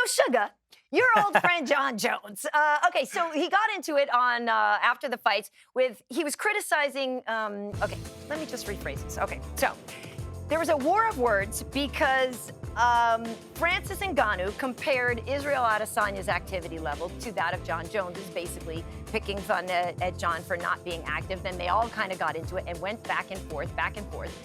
Sugar, your old friend Jon Jones. Okay, so he got into it on after the fights he was criticizing. Okay, let me just rephrase this. Okay, so there was a war of words because Francis Ngannou compared Israel Adesanya's activity level to that of Jon Jones, is basically picking fun at Jon for not being active. Then they all kind of got into it and went back and forth, back and forth.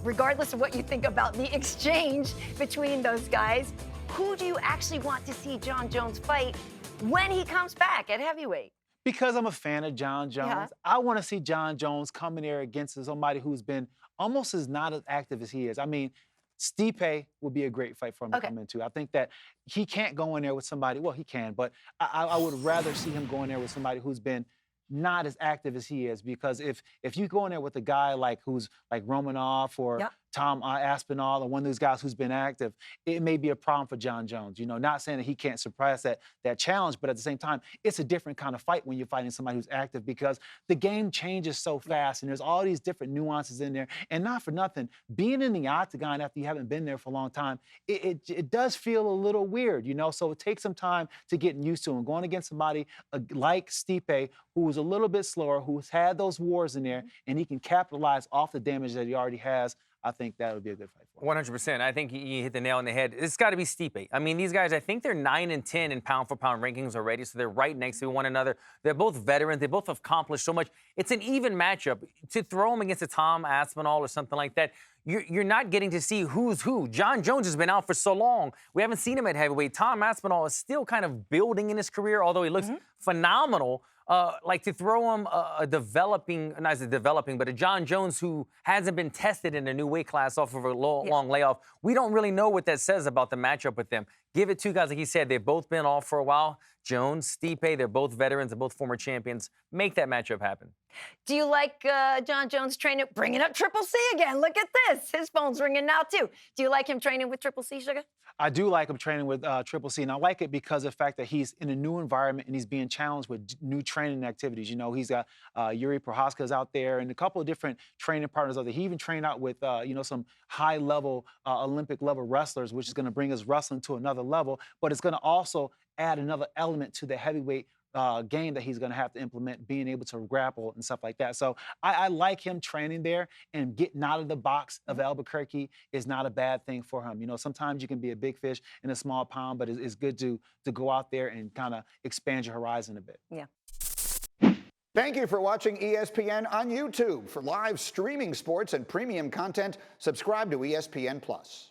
Regardless of what you think about the exchange between those guys, who do you actually want to see Jon Jones fight when he comes back at heavyweight? Because I'm a fan of Jon Jones, I want to see Jon Jones come in there against somebody who's been almost not as active as he is. I mean, Stipe would be a great fight for him to come into. I think that he can't go in there with somebody, well, he can, but I would rather see him go in there with somebody who's been not as active as he is, because if you go in there with a guy who's like Romanov or Tom Aspinall or one of those guys who's been active, it may be a problem for Jon Jones. You know, not saying that he can't surpass that challenge, but at the same time, it's a different kind of fight when you're fighting somebody who's active, because the game changes so fast and there's all these different nuances in there. And not for nothing, being in the octagon after you haven't been there for a long time, it does feel a little weird, you know? So it takes some time to get used to. And going against somebody like Stipe, who's a little bit slower, who's had those wars in there, and he can capitalize off the damage that he already has, I think that would be a good fight for him. 100%. I think you hit the nail on the head. It's got to be Stipe. I mean, these guys, I think they're 9 and 10 in pound-for-pound rankings already, so they're right next to one another. They're both veterans. They both have accomplished so much. It's an even matchup. To throw them against a Tom Aspinall or something like that, you're not getting to see who's who. Jon Jones has been out for so long. We haven't seen him at heavyweight. Tom Aspinall is still kind of building in his career, although he looks phenomenal. Like to throw him a Jon Jones who hasn't been tested in a new weight class off of a long layoff. We don't really know what that says about the matchup with them. Give it two guys, like he said, they've both been off for a while. Jones, Stipe, they're both veterans, they're both former champions. Make that matchup happen. Do you like Jon Jones training, bringing up Triple C again? Look at this. His phone's ringing now, too. Do you like him training with Triple C, Sugar? I do like him training with Triple C, and I like it because of the fact that he's in a new environment and he's being challenged with new training activities. You know, he's got Yuri Prohaska's out there and a couple of different training partners out there. He even trained out with, you know, some high-level, Olympic-level wrestlers, which is going to bring his wrestling to another level, but it's going to also add another element to the heavyweight game that he's going to have to implement, being able to grapple and stuff like that. So I like him training there, and getting out of the box of Albuquerque is not a bad thing for him. You know, sometimes you can be a big fish in a small pond, but it's good to go out there and kind of expand your horizon a bit. Yeah. Thank you for watching ESPN on YouTube. For live streaming sports and premium content, subscribe to ESPN+.